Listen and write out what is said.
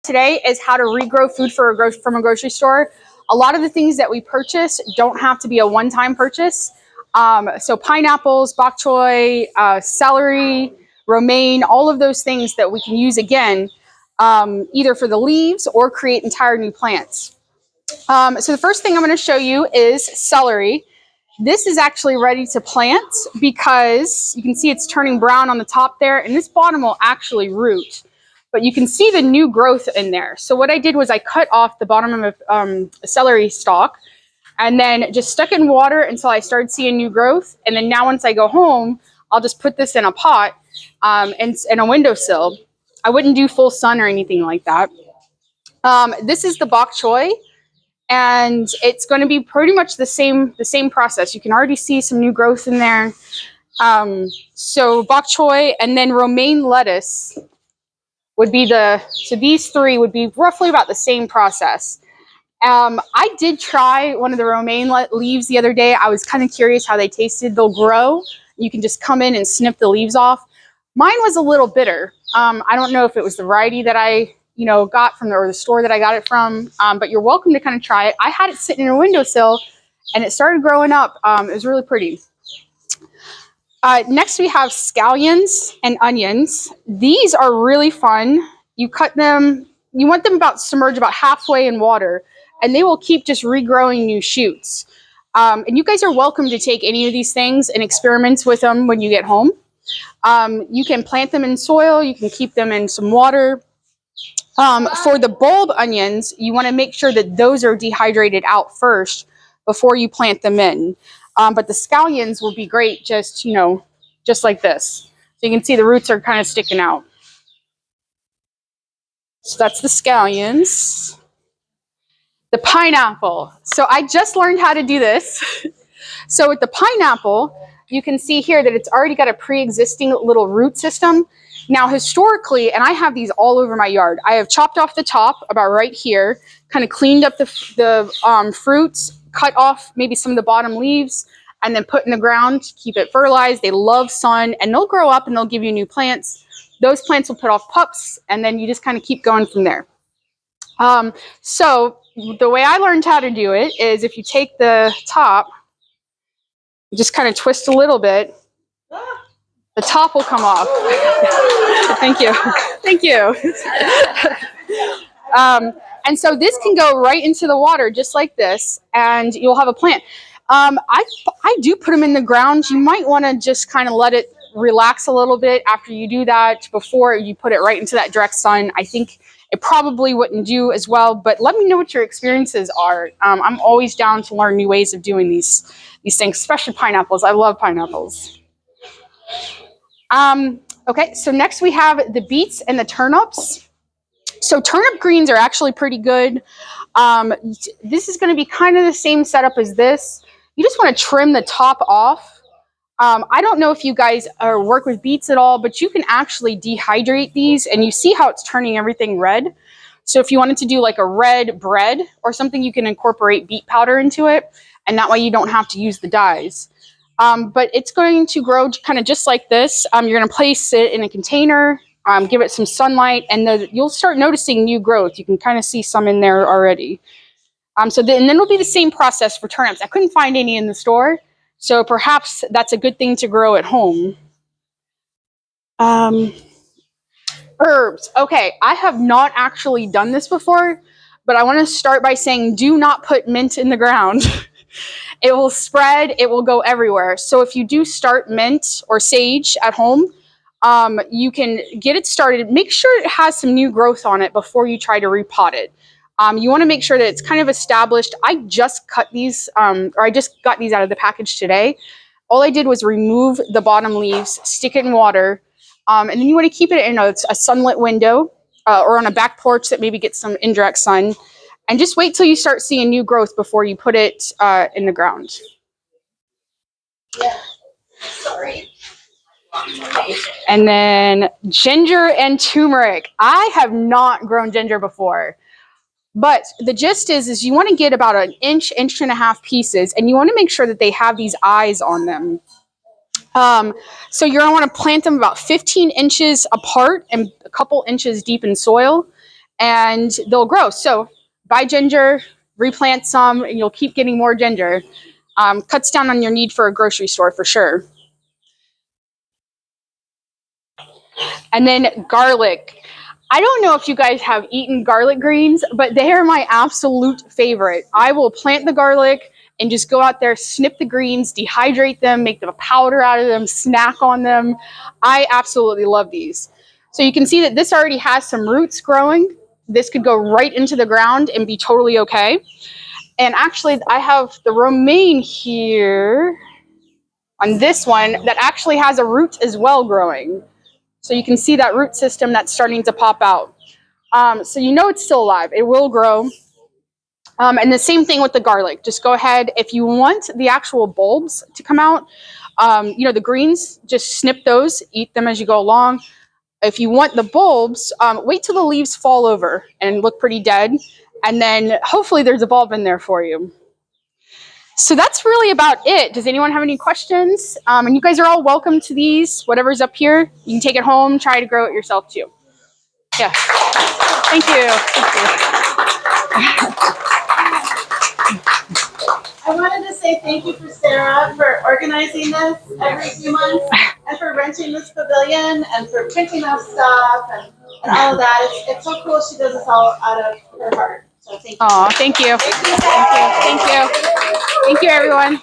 Today is how to regrow food from a grocery store. A lot of the things that we purchase don't have to be a one-time purchase. So pineapples, bok choy, celery, romaine, all of those things that we can use again, either for the leaves or create entire new plants. So the first thing I'm going to show you is celery. This is actually ready to plant because you can see it's turning brown on the top there, and this bottom will actually root. But you can see the new growth in there. So what I did was I cut off the bottom of a celery stalk and then just stuck it in water until I started seeing new growth. And then now once I go home, I'll just put this in a pot and a windowsill. I wouldn't do full sun or anything like that. This is the bok choy, and it's going to be pretty much the same process. You can already see some new growth in there. So bok choy and then romaine lettuce would be so these three would be roughly about the same process. I did try one of the romaine leaves the other day. I was kind of curious how they tasted. They'll grow. You can just come in and snip the leaves off. Mine was a little bitter. I don't know if it was the variety that I got from the store that I got it from, but you're welcome to kind of try it. I had it sitting in a windowsill and it started growing up. It was really pretty. Next, we have scallions and onions. These are really fun. You cut them, you want them submerged about halfway in water, and they will keep just regrowing new shoots. And you guys are welcome to take any of these things and experiment with them when you get home. You can plant them in soil. You can keep them in some water. For the bulb onions, you want to make sure that those are dehydrated out first before you plant them in. But the scallions will be great just like this. So you can see the roots are kind of sticking out. So that's the scallions. The pineapple. So I just learned how to do this. So with the pineapple, you can see here that it's already got a pre-existing little root system. Now, historically, and I have these all over my yard, I have chopped off the top about right here, kind of cleaned up the fruits, cut off maybe some of the bottom leaves, and then put in the ground to keep it fertilized. They love sun, and they'll grow up and they'll give you new plants. Those plants will put off pups, and then you just kind of keep going from there. So the way I learned how to do it is if you take the top, just kind of twist a little bit, the top will come off. Thank you. Thank you. And so this can go right into the water just like this, and you'll have a plant. I do put them in the ground. You might want to just kind of let it relax a little bit after you do that before you put it right into that direct sun. I think it probably wouldn't do as well, but let me know what your experiences are. I'm always down to learn new ways of doing these things, especially pineapples. I love pineapples. Okay, so next we have the beets and the turnips. So turnip greens are actually pretty good. This is going to be kind of the same setup as this. You just want to trim the top off. I don't know if you guys work with beets at all, but you can actually dehydrate these, and you see how it's turning everything red. So if you wanted to do like a red bread or something, you can incorporate beet powder into it, and that way you don't have to use the dyes. But it's going to grow kind of just like this. You're going to place it in a container, give it some sunlight, and you'll start noticing new growth. You can kind of see some in there already. And then it'll be the same process for turnips. I couldn't find any in the store, so perhaps that's a good thing to grow at home. Herbs. Okay, I have not actually done this before, but I want to start by saying do not put mint in the ground. It will spread, it will go everywhere. So if you do start mint or sage at home, you can get it started. Make sure it has some new growth on it before you try to repot it. You want to make sure that it's kind of established. I just cut these, or I just got these out of the package today. All I did was remove the bottom leaves, stick it in water, and then you want to keep it in a sunlit window or on a back porch that maybe gets some indirect sun. And just wait till you start seeing new growth before you put it in the ground. Yeah. Sorry. And then ginger and turmeric. I have not grown ginger before. But the gist is you want to get about an inch, inch and a half pieces, and you want to make sure that they have these eyes on them. So you're going to want to plant them about 15 inches apart and a couple inches deep in soil. and they'll grow. So buy ginger, replant some, and you'll keep getting more ginger. Cuts down on your need for a grocery store for sure. And then garlic. I don't know if you guys have eaten garlic greens, but they are my absolute favorite. I will plant the garlic and just go out there, snip the greens, dehydrate them, make them a powder out of them, snack on them. I absolutely love these. So you can see that this already has some roots growing. This could go right into the ground and be totally okay. And actually, I have the romaine here on this one that actually has a root as well growing. So you can see that root system that's starting to pop out. So you know it's still alive. It will grow. And the same thing with the garlic. Just go ahead. If you want the actual bulbs to come out, the greens, just snip those, eat them as you go along. If you want the bulbs, wait till the leaves fall over and look pretty dead. And then hopefully there's a bulb in there for you. So that's really about it. Does anyone have any questions? And you guys are all welcome to these. Whatever's up here, you can take it home, try to grow it yourself too. Yeah. Thank you. Thank you. I wanted to say thank you for Sarah for organizing this every few months and for renting this pavilion and for printing out stuff and all of that. It's so cool she does this all out of her heart. So thank you. Oh, thank you. Thank you. Thank you. Thank you, everyone.